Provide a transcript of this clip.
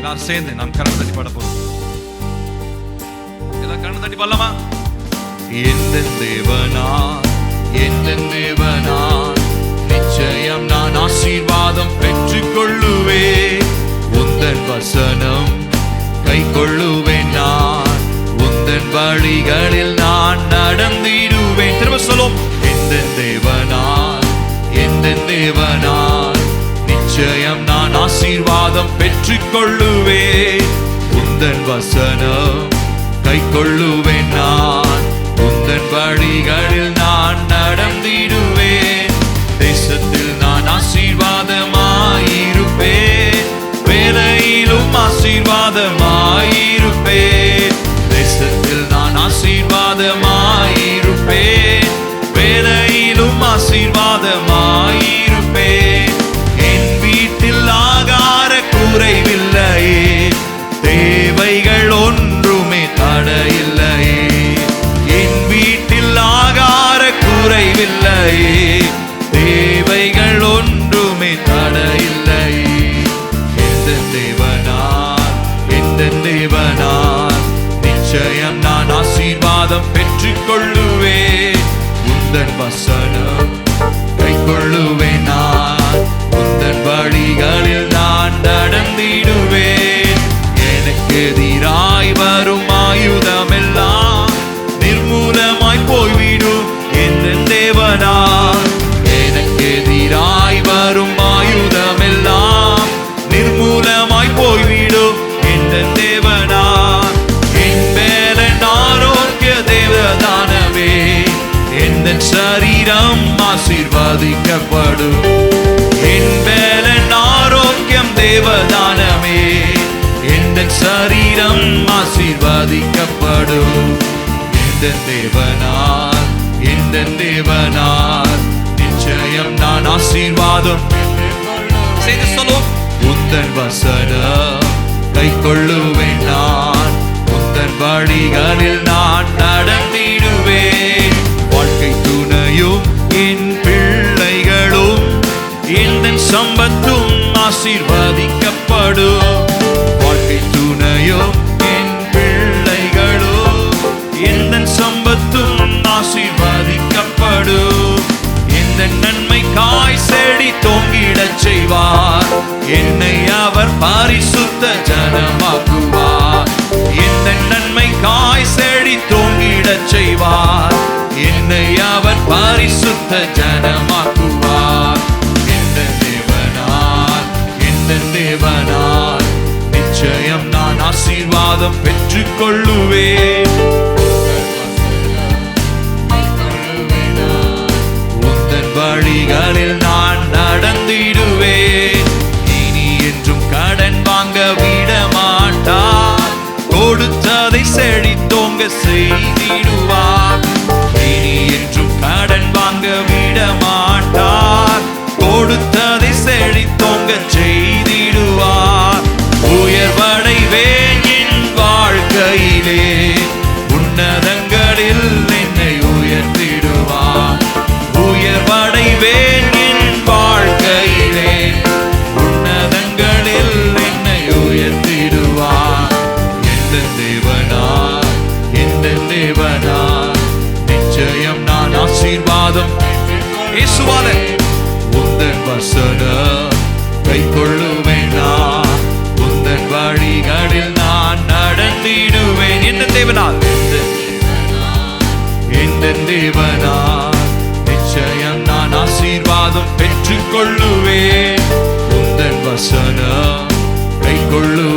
எல்லாரும் சேர்ந்து நாம் கண்ணை தட்டி பாட போறோம். எல்லாம் கண்ணை தட்டி பாடலாமா? எந்த தேவனார், எந்த தேவனார், நிச்சயம் நான் ஆசீர்வாதம் பெற்றுக் கொள்ளுவேன். உந்தன் வசனம் கை கொள்ளுவேன். நான் உந்தன் வழிகளில் நான் நடந்திடுவேன். திரும்ப சொல்லும். எந்த தேவனார், எந்த தேவனார், நிச்சயம் நான் ஆசீர்வாதம் பெற்றுக் கொள்ளுவேன். உந்தன் வசனம் கை கொள்ளுவேன். நான் உந்தன் வழிகளில் நான் நடந்திடுவேன். தேசத்தில் நான் ஆசீர்வாதமாயிருப்பேன். வேலையிலும் ஆசீர்வாதமாயிருப்பேன். தேசத்தில் நான் ஆசீர்வாதமாயிருப்பேன். வேலையிலும் ஆசீர்வாதமாயிருப்பேன். என் வீட்டில் ஆகார குறைவில்லையே, தேவைகள் ஒன்றுமே தடையில்லையே. என் வீட்டில் ஆகார குறைவில்லையே, தேவைகள் ஒன்றுமே தடையில்லையே. எந்த தேவனார், எந்த தேவனார், நிச்சயம் நான் ஆசீர்வாதம் பெற்றுக் கொள்ளுவேன். உந்தன் வசனம் கை கொள்ளுவேன். நான் உந்தன் வழிகளில் நான் நடந்திடுவேன். எனக்கு எதிராய் வரும் ஆயுதமெல்லாம் நிர்மூலமாய் போய்விடும். எந்த தேவனார், எனக்கு எதிராய் வரும் ஆயுதமெல்லாம் நிர்மூலமாய் போய்விடும். எந்த தேவனார், என் மேலன் ஆரோக்கிய தேவதானமே, எந்த சரீரம் ஆசீர்வதிக்கப்படும். என் மேலன் ஆரோக்கியம் தேவதானமே, எந்த சரீரம் ஆசீர்வதிக்கப்படும். எந்த தேவனார், எந்த தேவனார், நிச்சயம் நான் ஆசீர்வாதம் செய்து சொல்லும். உந்தன் வசனம் கை கொள்ளுவேன். நான் உந்தன் வழிகளில் நான் நடந்திடுவேன். வாழ்க்கை துணையும் என் பிள்ளைகளும் எந்தன் சம்பத்தும் ஆசீர்வதிக்கப்படும். வாழ்க்கை துணையும் என் பிள்ளைகளும் எந்தன் சம்பத்தும் ஆசீர்வதிக்கப்படும். எந்த நன்மை காய் செடி தோங்கிடச் செய்வார். என்னை அவர் பரிசுத்த ஜனமாக்குவார். எந்த நன்மை காய் செடி தோங்கிடச் செய்வார். என்னை அவர் பரிசுத்த ஜனமாக்குவார். எந்த தேவனார், எந்த தேவனார், நிச்சயம் நான் ஆசீர்வாதம் பெற்றுக் கொள்ளுவேன். உந்தன் வழிகளில் நான் நடந்திடுவேன். இனி என்றும் கடன் வாங்க விட மாட்டார். கொடுத்ததை செழித்தோங்க செய்திடுவார். இனி என்றும் கடன் வாங்க விட மாட்டார். கொடுத்ததை செழித்தோங்க செய்திடுவார். உயர்வடைவேன் என் வாழ்க்கையிலே, உன்னதங்களில் என்னை உயர்த்திடுவார். உயர்வடைவேன் என் வாழ்க்கையிலே, உன்னதங்களில் என்னை உயர்த்திடுவார். எந்த தேவனார், எந்த தேவனார், நிச்சயம் நான் ஆசீர்வாதம் இயேசுவாலே. உந்தன் வசனம் கை கொள்ளுவேன். நான் உந்தன் வழிகளில் நான் நடந்திடுவேன். எந்த தேவனார், எந்த தேவனார், நிச்சயம் நான் ஆசீர்வாதம் பெற்றுக் கொள்ளுவேன். உந்தன் வசனம் கை கொள்ளு